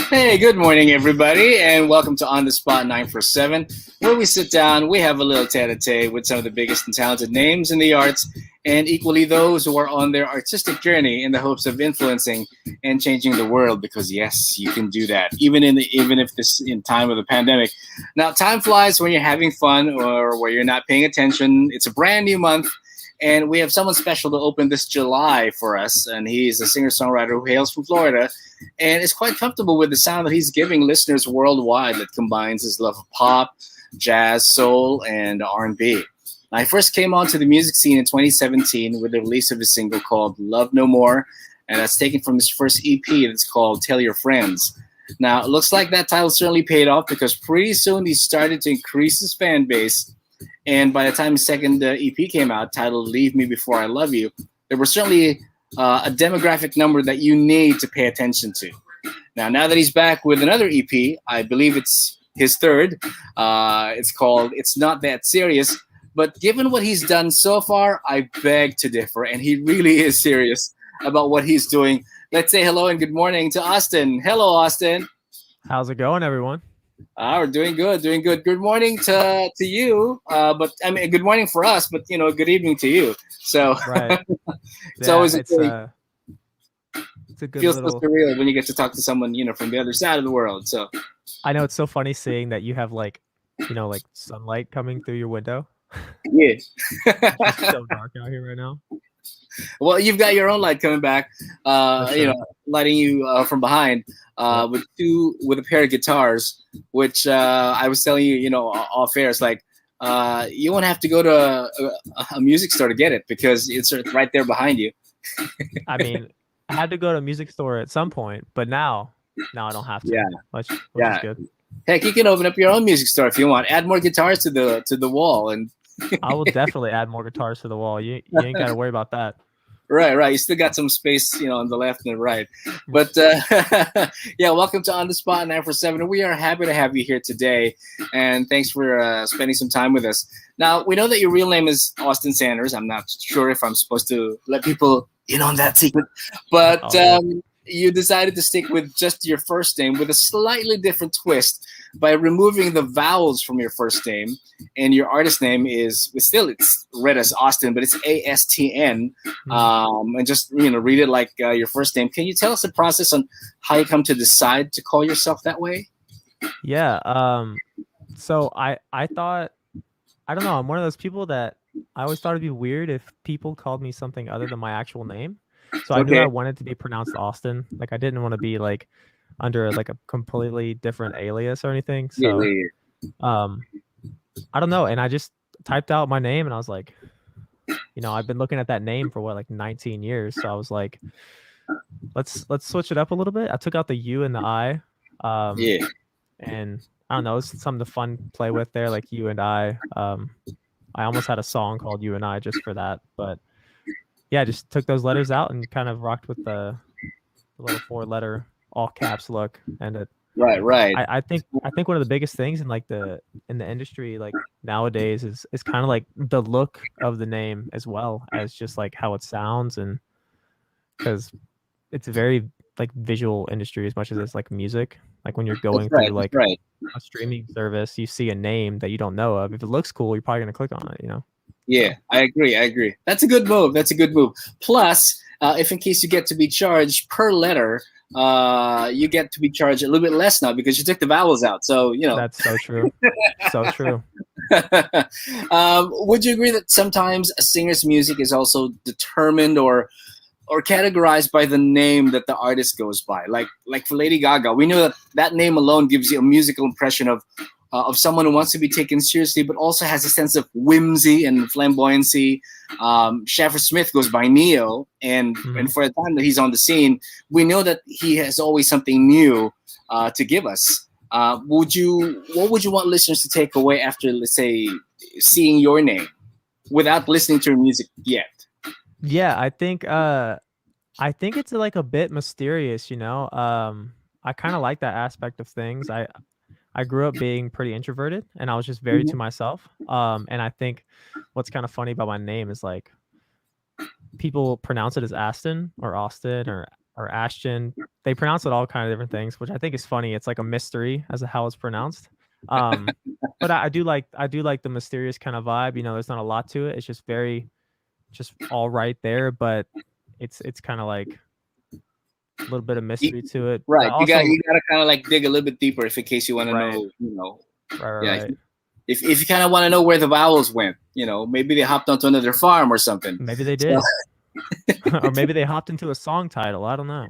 Hey, good morning, everybody, and welcome to On the Spot 947, where we sit down, we have a little tete-a-tete with some of the biggest and talented names in the arts, and equally those who are on their artistic journey in the hopes of influencing and changing the world. Because yes, you can do that, even if this in time of the pandemic. Now, time flies when you're having fun or where you're not paying attention. It's a brand new month. And we have someone special to open this July for us. And he's a singer-songwriter who hails from Florida and is quite comfortable with the sound that he's giving listeners worldwide that combines his love of pop, jazz, soul, and R&B. I first came onto the music scene in 2017 with the release of a single called Love No More, and that's taken from his first EP that's called Tell Your Friends. Now, it looks like that title certainly paid off because pretty soon he started to increase his fan base, and by the time his second EP came out, titled Leave Me Before I Love You, there was certainly a demographic number that you need to pay attention to. Now that he's back with another EP, I believe it's his third. It's called It's Not That Serious. But given what he's done so far, I beg to differ. And he really is serious about what he's doing. Let's say hello and good morning to Austin. Hello, Austin. How's it going, everyone? We're doing good, doing good. Good morning to you. But I mean, good morning for us, but good evening to you. So Right. it's Yeah, always it's a good feels so little. surreal when you get to talk to someone from the other side of the world. So I know it's so funny seeing that you have like sunlight coming through your window. yeah. It's so dark out here right now. Well, you've got your own light coming back. That's true. Lighting you from behind. Yep. With a pair of guitars, which I was telling you, off air. It's like you won't have to go to a music store to get it because it's right there behind you. I mean, I had to go to a music store at some point, but now I don't have to. Yeah, which yeah. is good. Heck, you can open up your own music store if you want. Add more guitars to the wall, and I will definitely add more guitars to the wall. You ain't got to worry about that. right. You still got some space, on the left and the right. But yeah, welcome to On the Spot 947. We are happy to have you here today, and thanks for spending some time with us. Now, we know that your real name is Austin Sanders. I'm not sure if I'm supposed to let people in on that secret, but you decided to stick with just your first name with a slightly different twist by removing the vowels from your first name, and your artist name is it's read as Austin, but it's ASTN, and just read it like your first name. Can you tell us the process on how you come to decide to call yourself that way? Yeah. So I thought, I don't know, I'm one of those people that I always thought it'd be weird if people called me something other than my actual name. So I knew Okay. I wanted to be pronounced Austin. Like I didn't want to be like under like a completely different alias or anything. So um I don't know. And I just typed out my name and I was like, I've been looking at that name for like 19 years. So I was like, let's switch it up a little bit. I took out the U and the I. Yeah. And I don't know, it's something to fun play with there, like you and I. I almost had a song called You and I just for that, but yeah, I just took those letters out and kind of rocked with the little 4-letter all caps look. And Right. I think one of the biggest things in like in the industry like nowadays is kind of like the look of the name as well as just like how it sounds, and because it's a very like visual industry as much as it's like music. Like when you're going through That's like right. a streaming service, you see a name that you don't know of. If it looks cool, you're probably gonna click on it. Yeah, So I agree. That's a good move. Plus, if in case you get to be charged per letter, you get to be charged a little bit less now because you took the vowels out. So, that's so true. So true. Would you agree that sometimes a singer's music is also determined or categorized by the name that the artist goes by? Like for Lady Gaga, we know that name alone gives you a musical impression of someone who wants to be taken seriously, but also has a sense of whimsy and flamboyancy. Shaffer Smith goes by Neo, and for the time that he's on the scene, we know that he has always something new to give us. What would you want listeners to take away after, let's say, seeing your name without listening to your music yet? Yeah, I think it's like a bit mysterious. I kind of like that aspect of things. I grew up being pretty introverted and I was just very to myself. And I think what's kind of funny about my name is like people pronounce it as Aston or Austin or Ashton. they pronounce it all kind of different things, which I think is funny. It's like a mystery as to how it's pronounced. But I do like the mysterious kind of vibe. You know, there's not a lot to it. It's just just all right there, but it's kind of like a little bit of mystery to it. Right. Also, you got to kind of like dig a little bit deeper if in case you want to Right. know, you know. right. If you kind of want to know where the vowels went, you know, maybe they hopped onto another farm or something. Maybe they did. Or maybe they hopped into a song title. I don't know.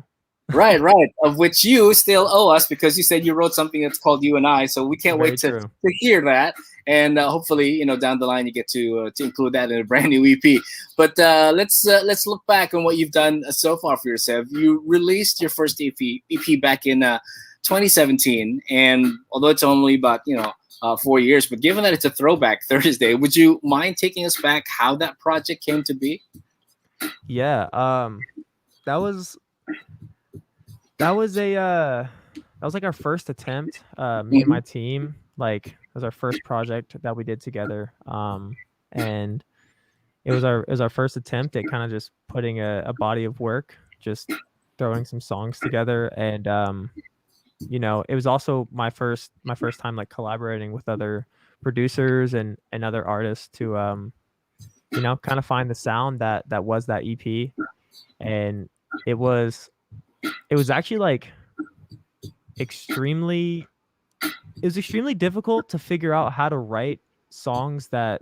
Right. Of which you still owe us because you said you wrote something that's called You and I. So we can't wait to hear that. And hopefully, you know, down the line you get to include that in a brand new EP. But let's look back on what you've done so far for yourself. You released your first EP back in 2017, and although it's only about 4 years, but given that it's a throwback Thursday, would you mind taking us back how that project came to be? Yeah, that was like our first attempt. Me and my team, like, it was our first project that we did together. And it was our first attempt at kind of just putting a body of work, just throwing some songs together. And you know, it was also my first time like collaborating with other producers and other artists to you know, kind of find the sound that was that EP. And it was actually like extremely difficult to figure out how to write songs that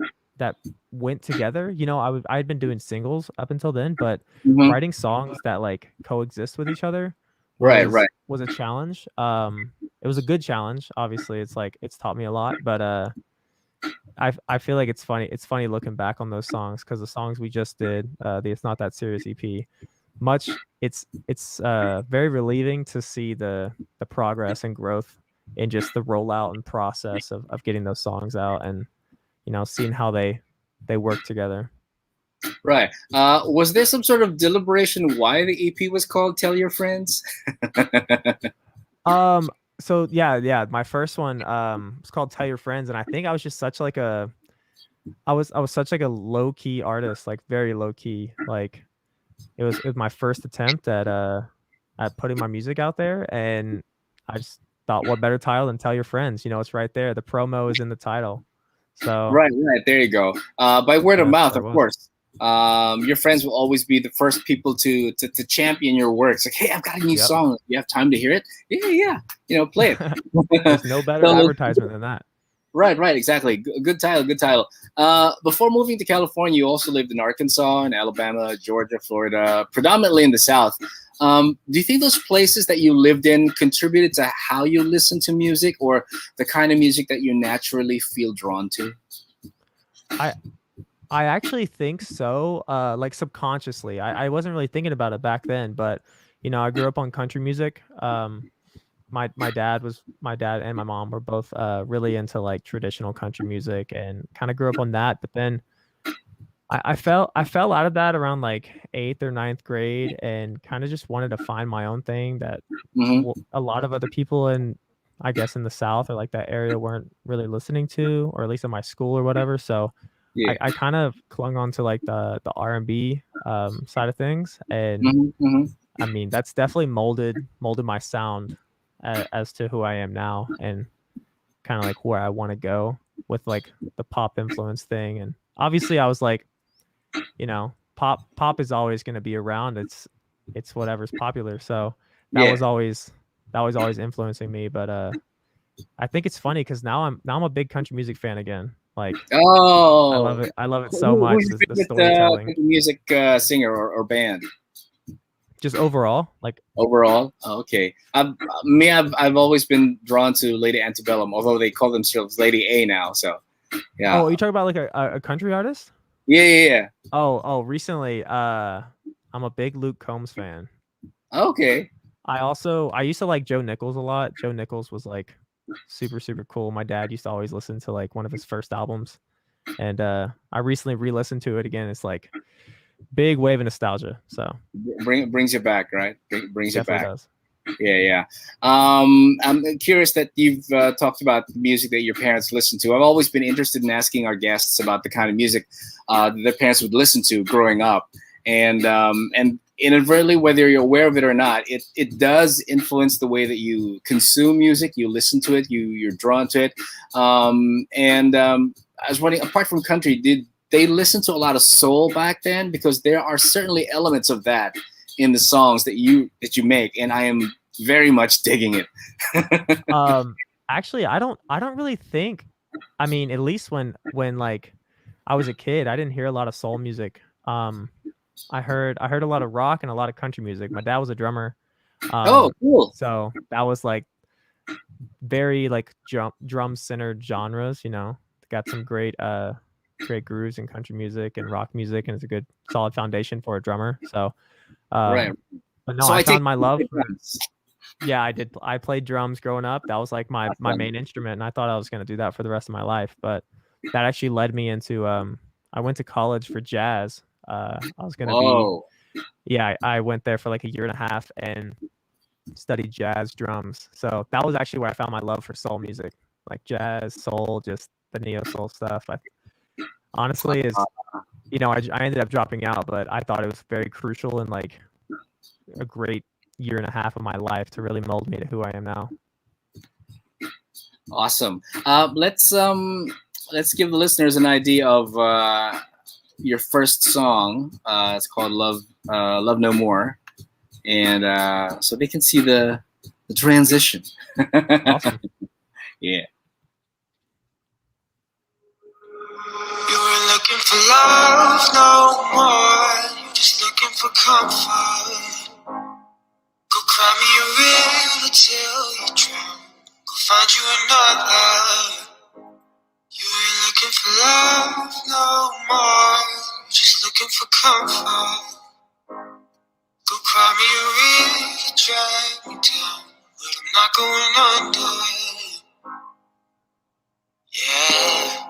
went together. You know, I had been doing singles up until then, but writing songs that like coexist with each other was a challenge. It was a good challenge. Obviously, it's like it's taught me a lot, but I feel like it's funny. It's funny looking back on those songs because the songs we just did, the It's Not That Serious EP, it's very relieving to see the progress and growth in just the rollout and process of getting those songs out, and you know, seeing how they work together. Right. Was there some sort of deliberation why the EP was called Tell Your Friends? So yeah, my first one was called Tell Your Friends, and I think I was just such like a I was such like a low key artist, like very low key. Like it was my first attempt at putting my music out there, and I just thought, what better title than Tell Your Friends? You know, it's right there. The promo is in the title. So right, there you go. By word of mouth, of course. Your friends will always be the first people to champion your works. Like, hey, I've got a new song. You have time to hear it? Yeah. You know, play it. There's no better advertisement than that. Right, exactly. Good title. Before moving to California, you also lived in Arkansas and Alabama, Georgia, Florida, predominantly in the South. Do you think those places that you lived in contributed to how you listen to music or the kind of music that you naturally feel drawn to? I actually think so, like subconsciously. I wasn't really thinking about it back then, but you know, I grew up on country music. My dad and my mom were both really into like traditional country music and kind of grew up on that. But then I fell out of that around like 8th or 9th grade and kind of just wanted to find my own thing that a lot of other people in, I guess, in the South or like that area weren't really listening to, or at least in my school or whatever. So I kind of clung on to like the R&B side of things. And I mean, that's definitely molded my sound as to who I am now, and kind of like where I want to go with like the pop influence thing. And obviously I was like, you know, pop is always going to be around. It's whatever's popular. So that was always influencing me. But I think it's funny because now I'm a big country music fan again. Like, I love it so much. The storytelling. Music singer or band. Just overall, like overall. Oh, okay. I've always been drawn to Lady Antebellum, although they call themselves Lady A now. So, yeah. Oh, you talking about like a country artist? Yeah. Oh, recently, I'm a big Luke Combs fan. Okay. I used to like Joe Nichols a lot. Joe Nichols was like super, super cool. My dad used to always listen to like one of his first albums, and I recently re-listened to it again. It's like big wave of nostalgia. So brings you back, right? Brings you back. Does. Yeah. I'm curious that you've talked about the music that your parents listened to. I've always been interested in asking our guests about the kind of music their parents would listen to growing up, and inadvertently, whether you're aware of it or not, it does influence the way that you consume music, you listen to it, you're drawn to it. I was wondering, apart from country, did they listen to a lot of soul back then? Because there are certainly elements of that in the songs that you make, and I am very much digging it. Actually, I don't really think. I mean, at least when like I was a kid, I didn't hear a lot of soul music. I heard a lot of rock and a lot of country music. My dad was a drummer. Oh, cool. So that was like very like drum centered genres, you know. Got some great grooves in country music and rock music, and it's a good solid foundation for a drummer. So Right. But no, So I found my love for, yeah, I did. I played drums growing up. That was like my main instrument, and I thought I was going to do that for the rest of my life. But that actually led me into I went to college for jazz. I was going to be, yeah, I went there for like a year and a half and studied jazz drums. So that was actually where I found my love for soul music, like jazz, soul, just the neo soul stuff. Honestly, is, you know, I ended up dropping out, but I thought it was very crucial and like a great year and a half of my life to really mold me to who I am now. Awesome. Let's give the listeners an idea of your first song. It's called "Love No More," and so they can see the transition. Awesome. Yeah. You were looking for love no more. You're just looking for comfort. Go cry me a river till you drown. Go find you another. You ain't looking for love no more. You're just looking for comfort. Go cry me a river, drag me down, but I'm not going under. Yeah.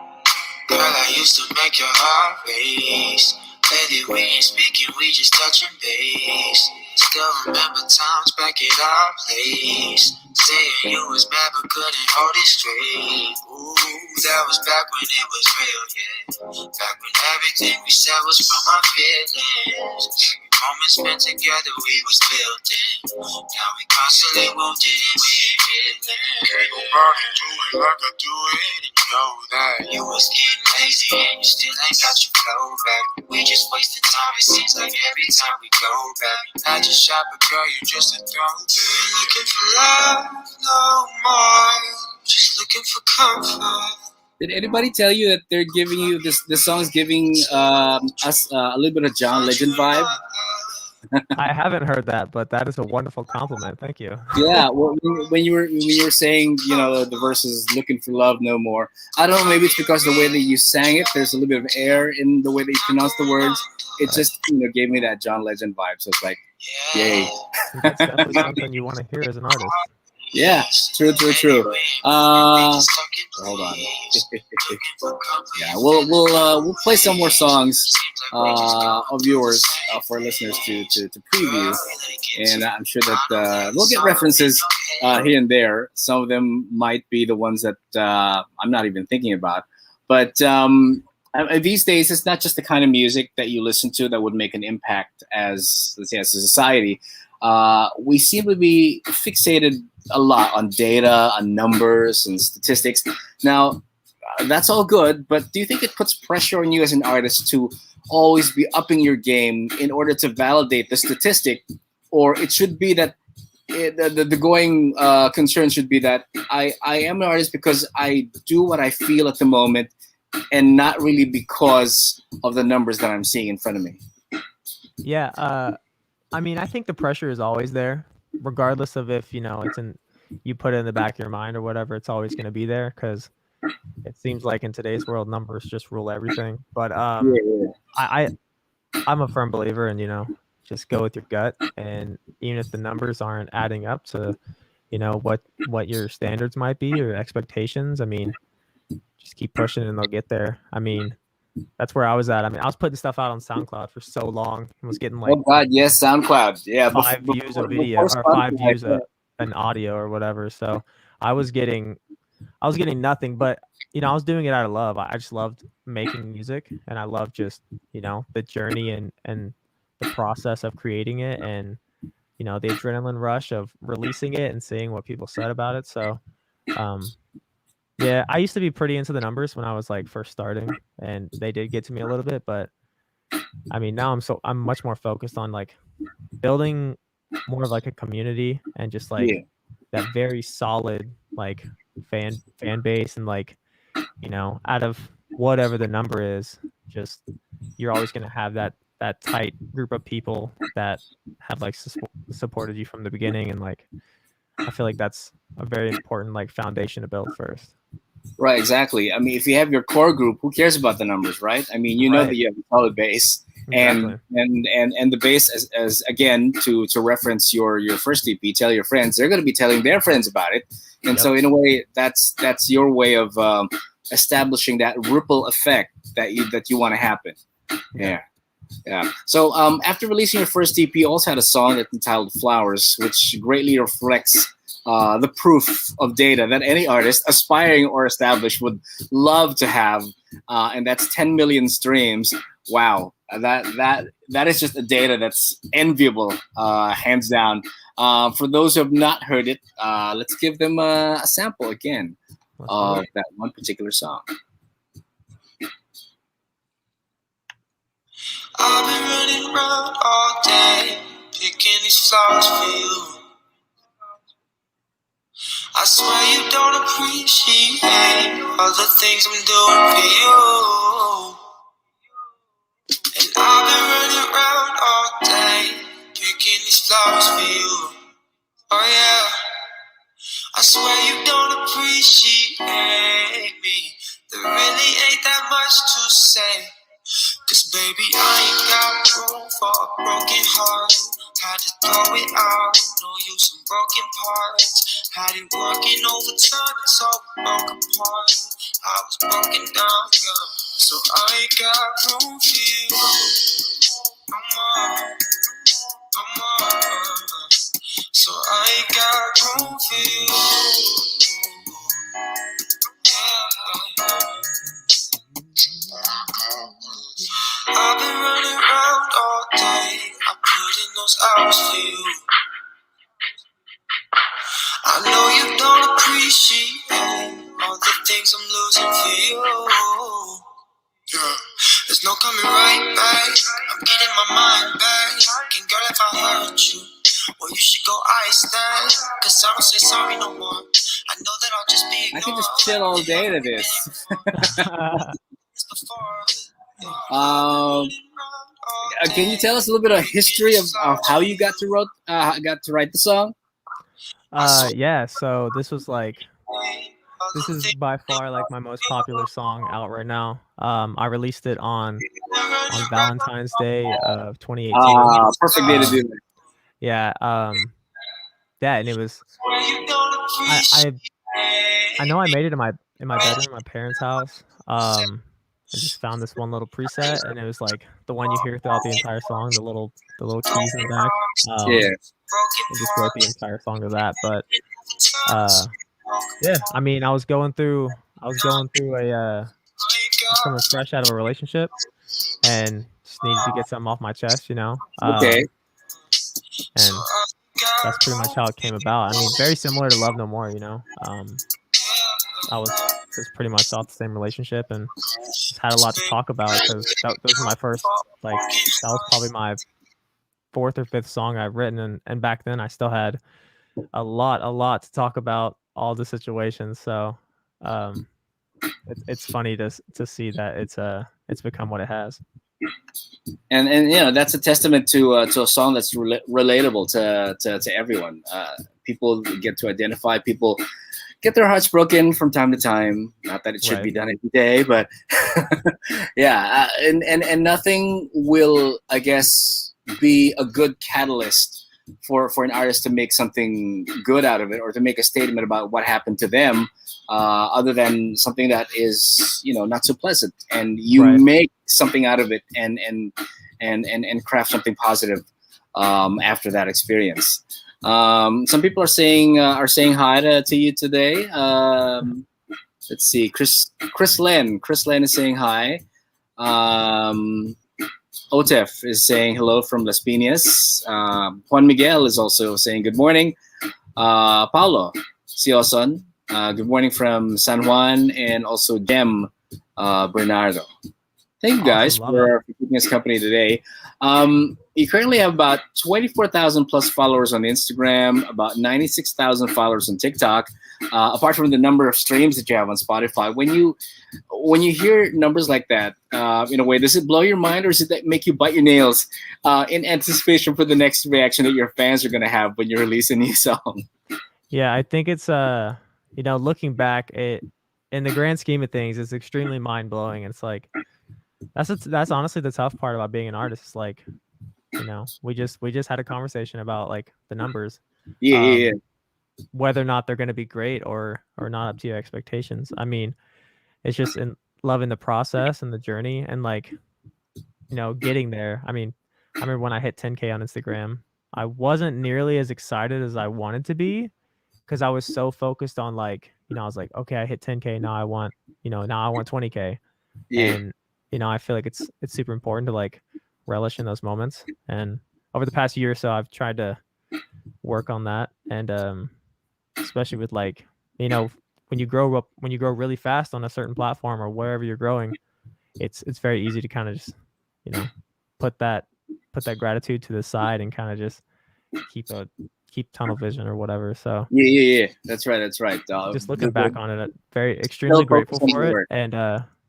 Girl, I used to make your heart race. Lately we ain't speaking, we just touching base. Still remember times back at our place, saying you was bad but couldn't hold it straight. Ooh, that was back when it was real, yeah. Back when everything we said was from our feelings. Moments spent together we was building. Now we constantly wounded and we ain't healing. Can't nobody do it like I do it, and you know that. You was getting lazy and you still ain't got your flow back. We just wasting time, it seems like every time we go back. Not just shop, but girl, you just a throw. You ain't looking for love no more. Just looking for comfort. Did anybody tell you that they're giving you this song's giving us a little bit of John Legend vibe? I haven't heard that, but that is a wonderful compliment. Thank you. Yeah, well, when you were saying, you know, the verses "looking for love no more," I don't know, maybe it's because the way that you sang it, there's a little bit of air in the way that you pronounce the words. It just, you know, gave me that John Legend vibe. So it's like, yay. That's definitely something you want to hear as an artist. Yeah, true. Hold on. Yeah, we'll play some more songs of yours for listeners to preview, and I'm sure that we'll get references here and there. Some of them might be the ones that I'm not even thinking about, but these days it's not just the kind of music that you listen to that would make an impact as, let's say, as a society. We seem to be fixated a lot on data, on numbers and statistics. Now, that's all good, but do you think it puts pressure on you as an artist to always be upping your game in order to validate the statistic? Or it should be that the going concern should be that I am an artist because I do what I feel at the moment and not really because of the numbers that I'm seeing in front of me? Yeah, I mean, I think the pressure is always there, regardless of if, you know, you put it in the back of your mind or whatever. It's always going to be there because it seems like in today's world, numbers just rule everything. But I'm a firm believer in, you know, just go with your gut, and even if the numbers aren't adding up to, you know, what your standards might be or expectations, I mean, just keep pushing and they'll get there. I mean, that's where I was at. I mean, I was putting stuff out on SoundCloud for so long and was getting like, oh God, yes, SoundCloud, yeah, 5 views a video or 5 views an audio or whatever. So I was getting nothing, but, you know, I was doing it out of love. I just loved making music, and I loved just, you know, the journey and the process of creating it, and you know, the adrenaline rush of releasing it and seeing what people said about it. So yeah, I used to be pretty into the numbers when I was like first starting, and they did get to me a little bit, but I mean, now I'm much more focused on like building more of like a community and just like Yeah. that very solid like fan base, and like, you know, out of whatever the number is, just you're always going to have that tight group of people that have like supported you from the beginning, and like I feel like that's a very important like foundation to build first. Right, exactly. I mean, if you have your core group, who cares about the numbers, right? I mean, you know that you have a solid base, Exactly. and the base, as again, to reference your first EP, tell your friends, they're going to be telling their friends about it, and so in a way, that's your way of establishing that ripple effect that you want to happen. Yeah. So after releasing your first EP, you also had a song that's entitled Flowers, which greatly reflects the proof of data that any artist, aspiring or established, would love to have, and that's 10 million streams. Wow, that is just a data that's enviable, hands down. For those who have not heard it, let's give them a sample again of that one particular song. I've been running around all day, picking these flowers for you. I swear you don't appreciate all the things I'm doing for you. And I've been running around all day, picking these flowers for you. Oh yeah, I swear you don't appreciate me. There really ain't that much to say. Cause baby, I ain't got room for a broken heart. Had to throw it out, no use in broken parts. Had it working overtime, it's all broke apart. I was broken down, girl, so I ain't got room for you. No more, no more. So I ain't got room for you. Yeah. I've been running around all day, I put in those hours for you. I know you don't appreciate all the things I'm losing for you. Yeah. There's no coming right back, I'm getting my mind back. And girl, if I hurt you, well you should go ice that. Cause I don't say sorry no more. I know that I'll just be ignored. I can just chill all day to this. Can you tell us a little bit of history of how you got to write the song? Yeah, so this is by far like my most popular song out right now. I released it on Valentine's Day of 2018. Perfect day to do that. Yeah, and it was I know I made it in my bedroom, my parents' house. I just found this one little preset, and it was like the one you hear throughout the entire song, the little keys in the back. I just wrote the entire song to that. But yeah, I mean, I was going through coming fresh out of a relationship, and just needed to get something off my chest, you know. And that's pretty much how it came about. I mean, very similar to Love No More, you know. I was just pretty much off the same relationship, and just had a lot to talk about because those were my first, like, that was probably my fourth or fifth song I've written, and back then I still had a lot to talk about all the situations. So it's funny to see that it's become what it has. And you know, that's a testament to a song that's relatable to everyone. People get to identify. People get their hearts broken from time to time. Not that it should be done every day, but yeah. And nothing will, I guess, be a good catalyst for an artist to make something good out of it, or to make a statement about what happened to them, other than something that is, you know, not so pleasant, and you make something out of it and craft something positive after that experience. Some people are saying hi to you today. Let's see, Chris Len is saying hi. Otef is saying hello from Las Piñas. Juan Miguel is also saying good morning. Paulo Sioson, good morning from San Juan, and also Jem Bernardo. Thank you guys Awesome, for keeping us company today. You currently have about 24,000 plus followers on Instagram, about 96,000 followers on TikTok. Apart from the number of streams that you have on Spotify, when you hear numbers like that, in a way, does it blow your mind, or does it make you bite your nails in anticipation for the next reaction that your fans are going to have when you release a new song? Yeah, I think it's looking back, in the grand scheme of things, it's extremely mind blowing. It's like that's honestly the tough part about being an artist. It's like, we just had a conversation about like the numbers. Yeah. Whether or not they're going to be great or not up to your expectations. I mean, it's just in loving the process and the journey and like, getting there. I mean, I remember when I hit 10K on Instagram, I wasn't nearly as excited as I wanted to be because I was so focused on like, I was like, okay, I hit 10K. Now I want 20K. Yeah. And, I feel like it's super important to like relish in those moments. And over the past year or so, I've tried to work on that. And, especially with like, when you grow really fast on a certain platform or wherever you're growing, it's very easy to kind of just, put that gratitude to the side and kind of just keep tunnel vision or whatever. So yeah. That's right. just looking back on it, extremely grateful for it. And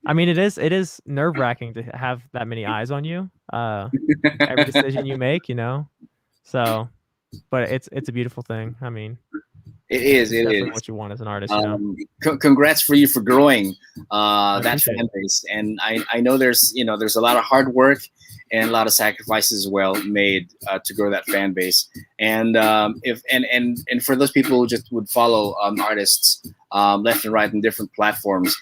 I mean, it is nerve wracking to have that many eyes on you. Every decision you make, So, but it's a beautiful thing. I mean, it is definitely what you want as an artist. Congrats for you for growing that fan base, and I know there's a lot of hard work and a lot of sacrifices well made to grow that fan base. And if for those people who just would follow artists left and right in different platforms,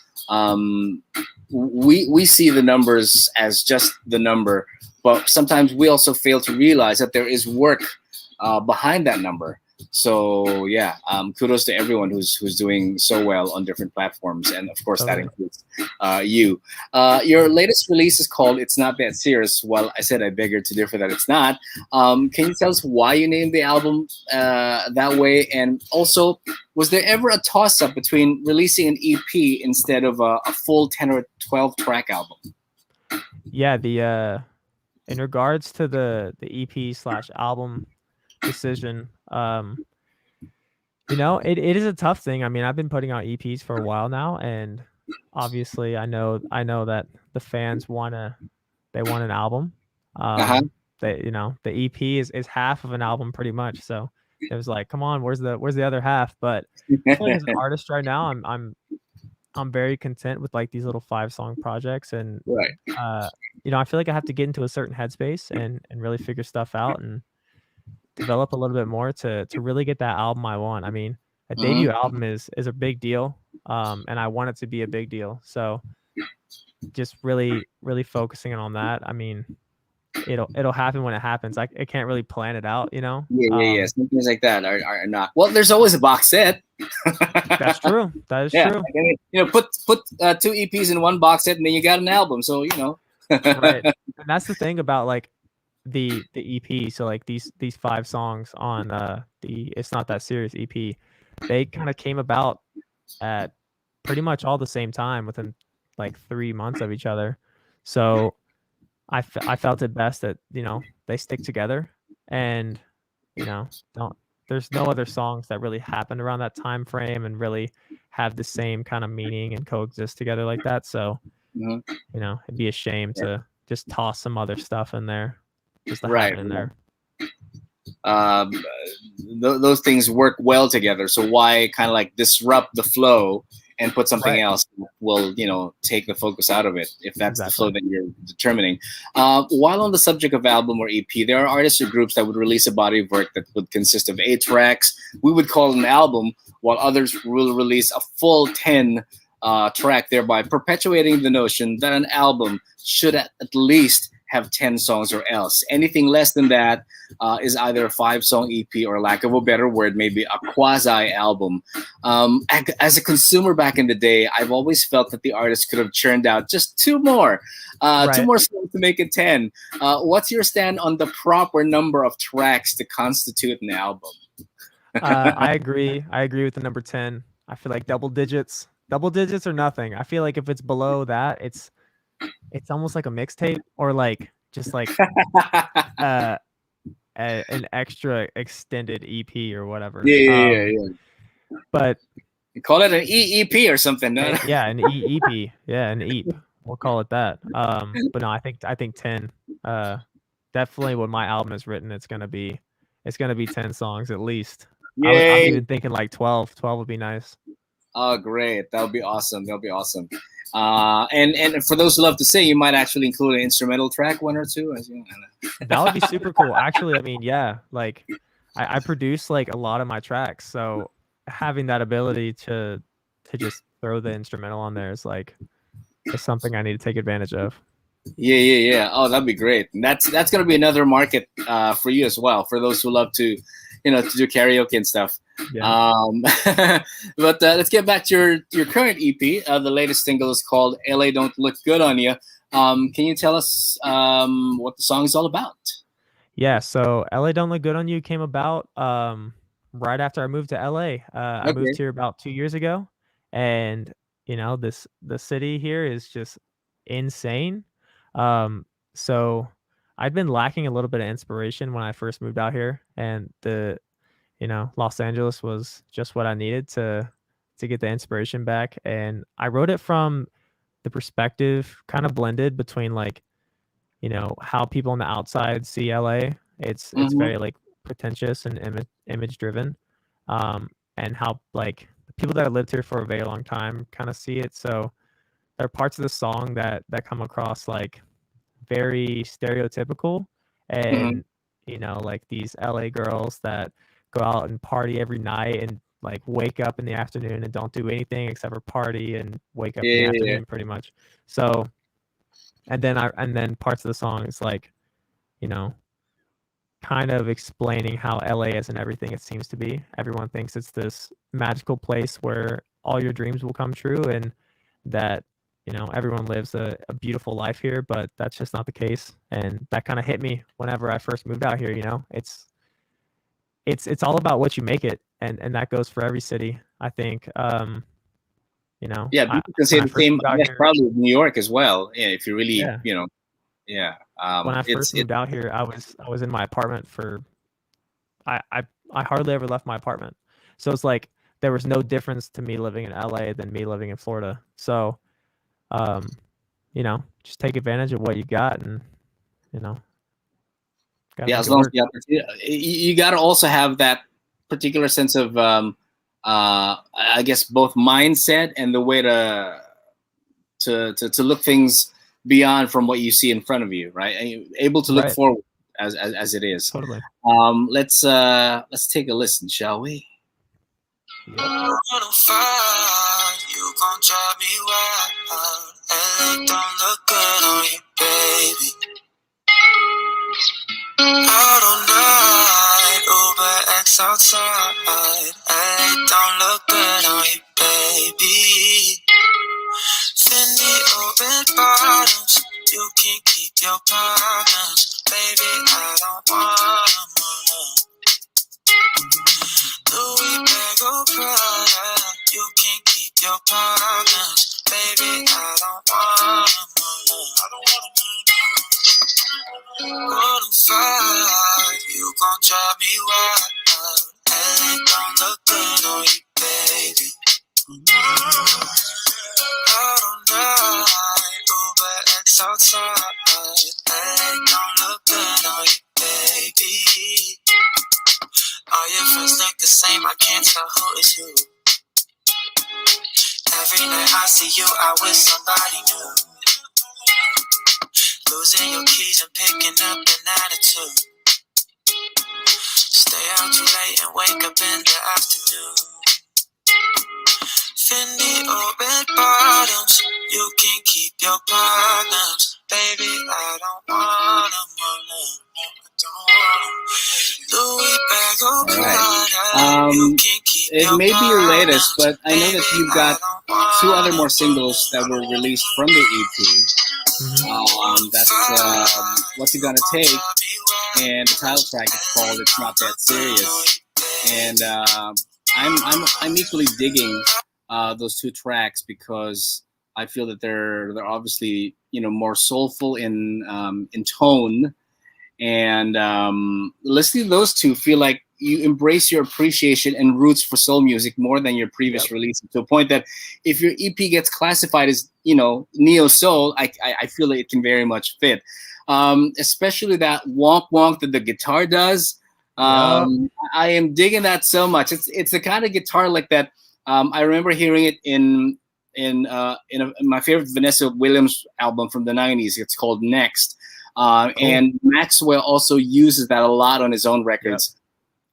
we see the numbers as just the number, but sometimes we also fail to realize that there is work behind that number. So yeah, kudos to everyone who's doing so well on different platforms, and of course that includes you. Your latest release is called "It's Not That Serious." Well, I said I beg to differ that it's not. Can you tell us why you named the album that way, and also was there ever a toss-up between releasing an EP instead of a full 10 or 12 track album? Yeah, the in regards to the EP/album decision, it is a tough thing. I mean, I've been putting out EPs for a while now, and obviously I know that the fans want an album. The EP is half of an album pretty much. So it was like, come on, where's the other half? But I feel like as an artist right now, I'm very content with like these little 5-song projects, and right. I feel like I have to get into a certain headspace and really figure stuff out and develop a little bit more to really get that album I want. I mean, a debut album is a big deal, and I want it to be a big deal. So just really focusing on that. I mean, it'll happen when it happens. I can't really plan it out, Yeah. Some things like that are not. Well, there's always a box set. That's true. That is true. Put 2 EPs in one box set, and then you got an album. So Right. And that's the thing about like the EP. So like these 5 songs on the It's Not That Serious EP, they kind of came about at pretty much all the same time within like 3 months of each other. So I felt it best that they stick together, and there's no other songs that really happened around that time frame and really have the same kind of meaning and coexist together like that. So it'd be a shame to just toss some other stuff in there just to have it in there. Those things work well together, so why kind of like disrupt the flow and put something else that will take the focus out of it, if that's the flow that you're determining. While on the subject of album or EP, there are artists or groups that would release a body of work that would consist of 8 tracks. We would call it an album, while others will release a full 10 track, thereby perpetuating the notion that an album should at least have 10 songs or else. Anything less than that is either a 5-song EP or, lack of a better word, maybe a quasi album. As a consumer back in the day, I've always felt that the artist could have churned out just two more songs to make it 10. What's your stand on the proper number of tracks to constitute an album? I agree. I agree with the number 10. I feel like double digits or nothing. I feel like if it's below that, it's almost like a mixtape, or like just like an extra extended EP or whatever. Yeah. But you call it an EEP or something, no? Yeah, an EEP. Yeah, an EEP. We'll call it that. But no, I think 10. Definitely when my album is written, it's gonna be 10 songs at least. I'm even thinking like 12. 12 would be nice. Oh, great! That would be awesome. And for those who love to sing, you might actually include an instrumental track, 1 or 2. That would be super cool. Actually, I mean, yeah, like I produce like a lot of my tracks, so having that ability to just throw the instrumental on there is something I need to take advantage of. Yeah. Oh, that'd be great. And that's gonna be another market for you as well, for those who love to, to do karaoke and stuff. Yeah. But let's get back to your current EP. The latest single is called "LA Don't Look Good on You." Can you tell us what the song is all about? Yeah, so "LA Don't Look Good on You" came about right after I moved to LA. I moved here about 2 years ago, and the city here is just insane. So I'd been lacking a little bit of inspiration when I first moved out here, and Los Angeles was just what I needed to get the inspiration back. And I wrote it from the perspective kind of blended between how people on the outside see LA. It's very like pretentious and image driven, and how like the people that have lived here for a very long time kind of see it. So there are parts of the song that come across like very stereotypical, and like these LA girls that go out and party every night and like wake up in the afternoon and don't do anything except for party and wake up in the afternoon pretty much. So and then parts of the song is like kind of explaining how LA isn't everything it seems to be. Everyone thinks it's this magical place where all your dreams will come true, and that everyone lives a beautiful life here, but that's just not the case. And that kind of hit me whenever I first moved out here. It's all about what you make it, and that goes for every city, I think. People can say the same. I guess probably New York as well. Yeah, if you really, when I first moved out here, I was in my apartment for I hardly ever left my apartment, so it's like there was no difference to me living in LA than me living in Florida. So just take advantage of what you got, and as long as you got to also have that particular sense of I guess both mindset and the way to look things beyond from what you see in front of you, right? And you're able to look forward as it is. Totally. Let's take a listen, shall we? You gon' drive me wild. LA don't look good on you, baby. Out all night, Uber X outside. LA don't look good on you, baby. Fendi open bottoms, you can keep your problems, baby. I don't want them alone. Louis bag of Prada, you can keep your problems, baby. I don't want them alone. I don't want them alone. Roll 5, you gon' drive me wild. LA don't look good on you, baby. Out all night, Uber X outside. LA don't look good on you, baby. All your friends look the same, I can't tell who is who. Every night I see you out with somebody new. Losing your keys and picking up an attitude. Stay out too late and wake up in the afternoon. Fendi or red bottoms, you can keep your problems, baby, I don't wanna. Louis bag on Right. It may be your latest, but I know that you've got 2 other more singles that were released from the EP. That's What's It Gonna Take, and the title track is called It's Not That Serious. And I'm equally digging those 2 tracks because I feel that they're obviously more soulful in tone, and listening to those 2, feel like you embrace your appreciation and roots for soul music more than your previous releases, to a point that if your EP gets classified as neo soul, I feel that it can very much fit, especially that wonk wonk that the guitar does. I am digging that so much. It's the kind of guitar like that. I remember hearing it in my favorite Vanessa Williams album from the 90s. It's called Next. Cool. And Maxwell also uses that a lot on his own records.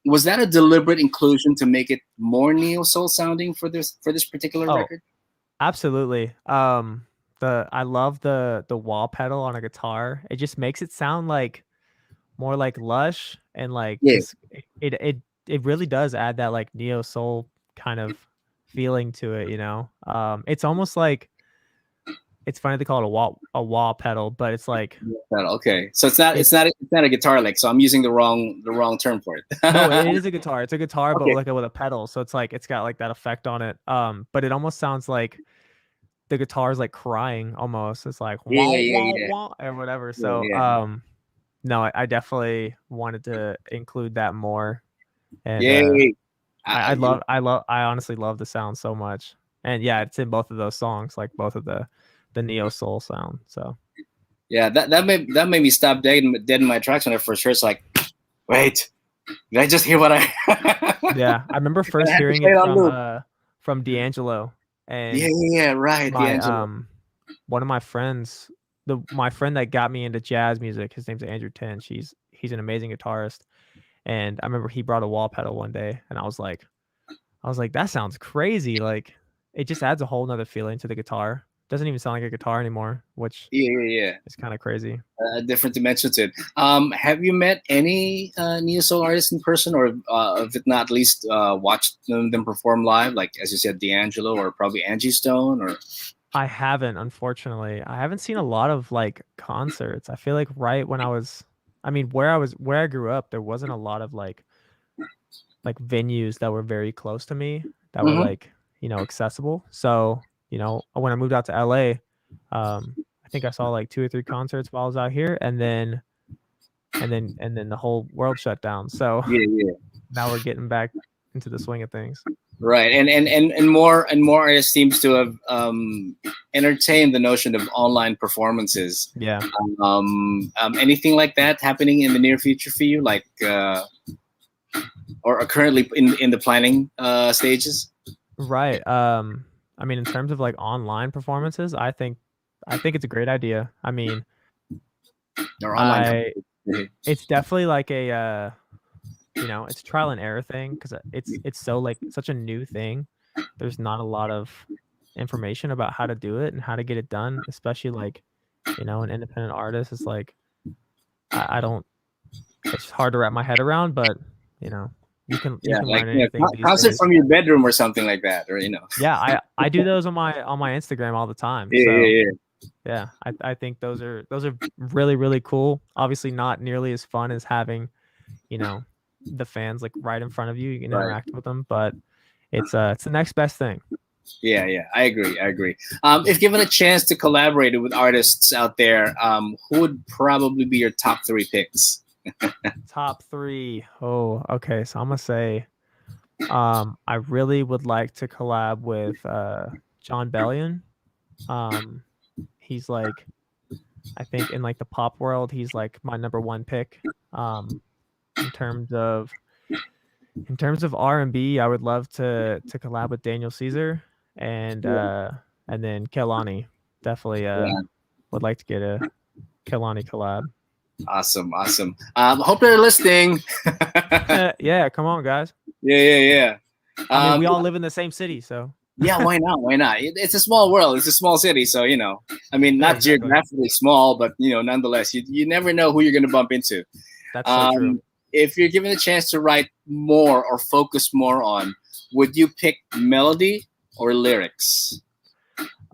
Was that a deliberate inclusion to make it more neo soul sounding for this particular record? Absolutely. I love the wah pedal on a guitar. It just makes it sound like more like lush, and like it really does add that like neo soul kind of feeling to it. It's almost like, it's funny they call it a wah pedal, but it's like okay. So it's not a guitar lick. So I'm using the wrong term for it. No, it is a guitar. It's a guitar, but like with a pedal. So it's like it's got like that effect on it. But it almost sounds like the guitar is like crying almost. It's like wah, wah, or whatever. So no, I definitely wanted to include that more. And I honestly love the sound so much. And yeah, it's in both of those songs, like both of the neo soul sound. So that made me stop dead in my tracks when I first heard. It's like, wait, did I just hear what I? Yeah, I remember first hearing it from D'Angelo. And right. D'Angelo. One of my friends, my friend that got me into jazz music, his name's Andrew Tin. He's an amazing guitarist, and I remember he brought a wall pedal one day, and I was like, that sounds crazy. Like, it just adds a whole nother feeling to the guitar. Doesn't even sound like a guitar anymore, which is kind of crazy. A different dimension to it. Have you met any neo soul artists in person, or if it not, at least watched them perform live? Like, as you said, D'Angelo or probably Angie Stone, or? I haven't, unfortunately. I haven't seen a lot of like concerts. I feel like right when where I grew up, there wasn't a lot of like venues that were very close to me that were like accessible. So when I moved out to LA, I think I saw like 2 or 3 concerts while I was out here, and then the whole world shut down. So now we're getting back into the swing of things. Right, and more artists seems to have entertained the notion of online performances. Yeah. Anything like that happening in the near future for you, like or currently in the planning stages? Right. In terms of like online performances, I think it's a great idea. Or online. It's definitely like a it's trial and error thing, because it's so like such a new thing. There's not a lot of information about how to do it and how to get it done, especially like an independent artist. It's like I don't. It's hard to wrap my head around, but you can learn anything. Concert from your bedroom or something like that, or Yeah, I do those on my Instagram all the time. Yeah. I think those are really, really cool. Obviously not nearly as fun as having, the fans like right in front of you. You can interact with them, but it's the next best thing. Yeah, I agree. If given a chance to collaborate with artists out there, who would probably be your top 3 picks? Top 3. Oh, okay. So I'm gonna say, I really would like to collab with John Bellion. He's like, I think in like the pop world, he's like my number 1 pick. In terms of R&B, I would love to collab with Daniel Caesar and then Kehlani. Definitely would like to get a Kehlani collab. Awesome. Hope they're listening. Yeah, come on, guys. Yeah. We all live in the same city, so. Yeah, why not? Why not? It's a small world. It's a small city, so I mean, Yeah, not exactly. geographically small, but nonetheless, you never know who you're going to bump into. That's so true. If you're given a chance to write more or focus more on, would you pick melody or lyrics?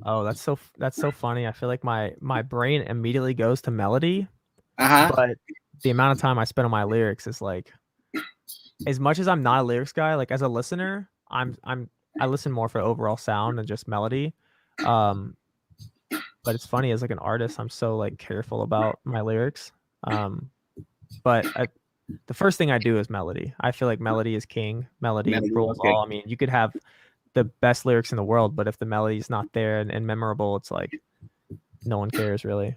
Oh, that's so funny. I feel like my brain immediately goes to melody, Uh-huh. but the amount of time I spend on my lyrics is like, as much as I'm not a lyrics guy, like as a listener, I listen more for overall sound than just melody. But it's funny, as like an artist, I'm so like careful about my lyrics. But the first thing I do is melody. I feel like melody is king. Melody Melody, rules okay. all. I mean, you could have the best lyrics in the world, but if the melody's not there and memorable, it's like no one cares really.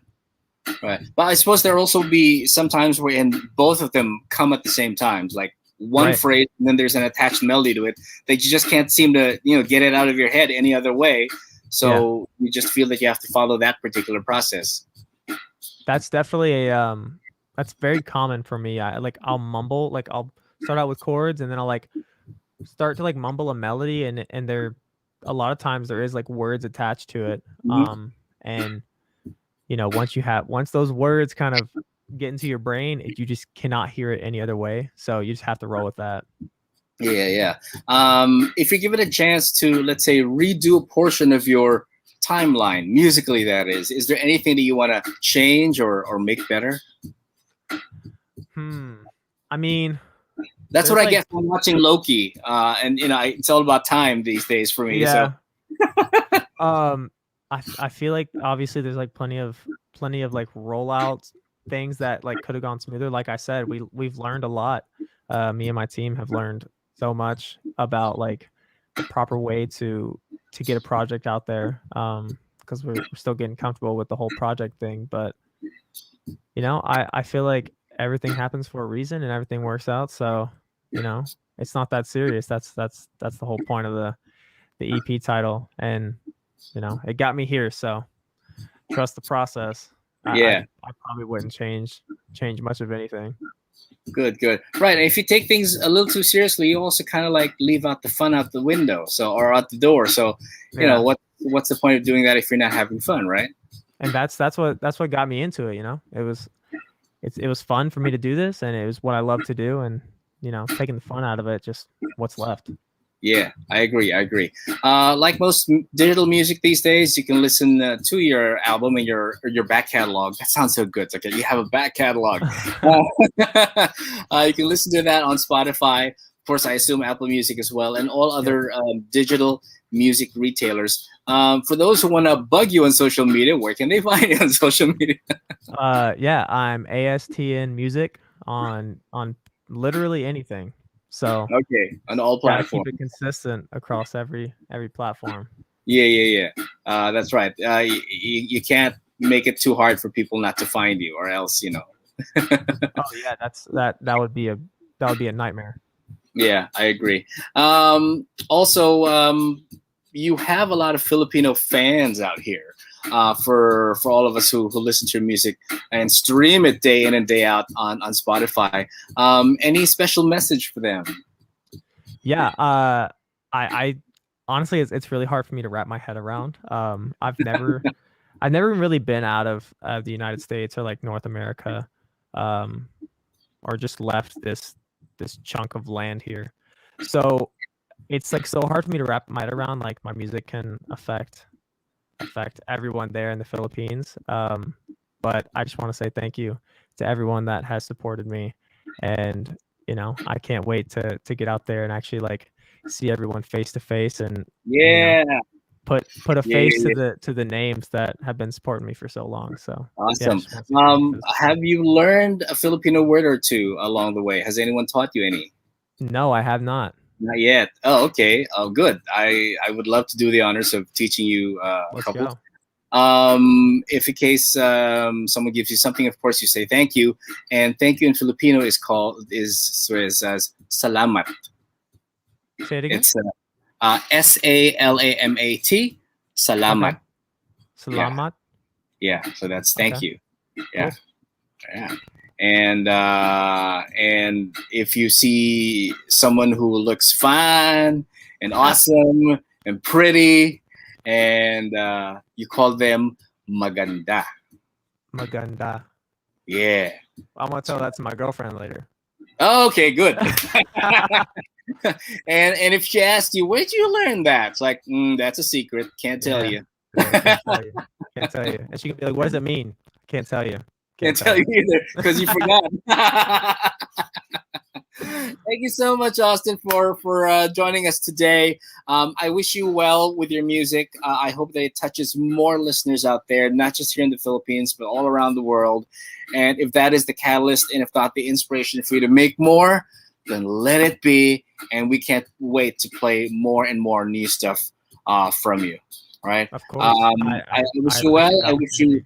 Right. But I suppose there'll also be sometimes wherein both of them come at the same times, like one Right. phrase and then there's an attached melody to it that you just can't seem to, get it out of your head any other way. So you just feel that you have to follow that particular process. That's definitely that's very common for me. I'll mumble, like I'll start out with chords and then I'll like start to like mumble a melody, and there a lot of times there is like words attached to it. Mhm. And once those words kind of get into your brain, you just cannot hear it any other way. So you just have to roll with that. Yeah. If you're given a chance to, let's say, redo a portion of your timeline, musically, that is there anything that you want to change or make better? I mean, That's there's what I like, get from watching Loki. And it's all about time these days for me. yeah. So I feel like obviously there's like plenty of like rollouts, things that like could have gone smoother. Like I said, we've learned a lot. Me and my team have learned so much about like the proper way to get a project out there. Because we're still getting comfortable with the whole project thing. But I feel like everything happens for a reason and everything works out. So, it's not that serious. That's the whole point of the EP title. And it got me here, so trust the process. yeah. I probably wouldn't change much of anything. Good. Right. And if you take things a little too seriously, you also kind of like leave out the fun out the window, or out the door. So, Yeah. What's the point of doing that if you're not having fun, right? And that's what got me into it. It was fun for me to do this, and it was what I love to do. And taking the fun out of it, just what's left. Yeah, I agree. Like most digital music these days, you can listen to your album and your back catalog. That sounds so good. Okay, you have a back catalog. You can listen to that on Spotify. Of course, I assume Apple Music as well, and all other digital music retailers. For those who want to bug you on social media, where can they find you on social media? Yeah, I'm ASTN Music on literally anything. So Okay, on all gotta platforms. keep it consistent across every platform. Yeah. That's right. You can't make it too hard for people not to find you, or else. Oh yeah, that would be a nightmare. Yeah, I agree. Also, you have a lot of Filipino fans out here. For all of us who listen to your music and stream it day in and day out on Spotify. Any special message for them? Yeah, I honestly, it's really hard for me to wrap my head around. I've never really been out of the United States or like North America, or just left this chunk of land here. So it's like so hard for me to wrap my head around. Like my music can affect everyone there in the Philippines. But I just want to say thank you to everyone that has supported me, and I can't wait to get out there and actually like see everyone face to face, and Yeah. put a Yeah, face yeah. to the names that have been supporting me for so long. So yeah, I Awesome. just wanna say thank you for the support. Have you learned a Filipino word or two along the way? Has anyone taught you any? No, I have not. Not yet. Oh, okay. Oh, good. I would love to do the honors of teaching you a Let's couple. go. If in case someone gives you something, of course you say thank you, and thank you in Filipino is as salamat. Say it again. It's SALAMAT. Salamat. Okay. Salamat. Yeah. So that's thank Okay. you. Yeah. Cool. Yeah. And if you see someone who looks fun and awesome, and pretty, and you call them maganda. Maganda. Yeah. I'm gonna tell that to my girlfriend later. Okay, good. and if she asks you, where'd you learn that? It's like, that's a secret. Can't tell you. Yeah, can't tell you. Can't tell you. And she can be like, what does it mean? Can't tell you. Can't tell you either because you forgot. Thank you so much, Austin, for joining us today. I wish you well with your music. I hope that it touches more listeners out there, not just here in the Philippines, but all around the world. And if that is the catalyst, and if not the inspiration for you to make more, then let it be. And we can't wait to play more and more new stuff from you. All right. Of course. I wish you well. I wish you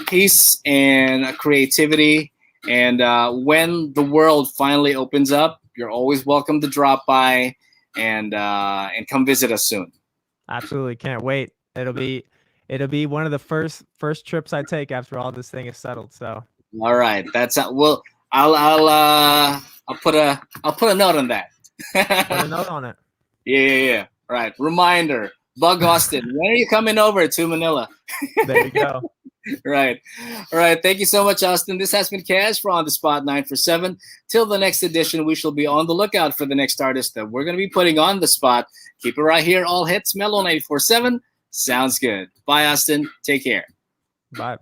peace and creativity. And when the world finally opens up, you're always welcome to drop by and come visit us soon. Absolutely, can't wait. It'll be one of the first trips I take after all this thing is settled. So. All right, that's well. I'll put a note on that. Put a note on it. Yeah. Right. Reminder. Bug Austin, when are you coming over to Manila? There you go. Right. All right. Thank you so much, Austin. This has been Kaz for On the Spot 9 for 7. Till the next edition, we shall be on the lookout for the next artist that we're going to be putting on the spot. Keep it right here. All hits, Mellow 94.7. Sounds good. Bye, Austin. Take care. Bye.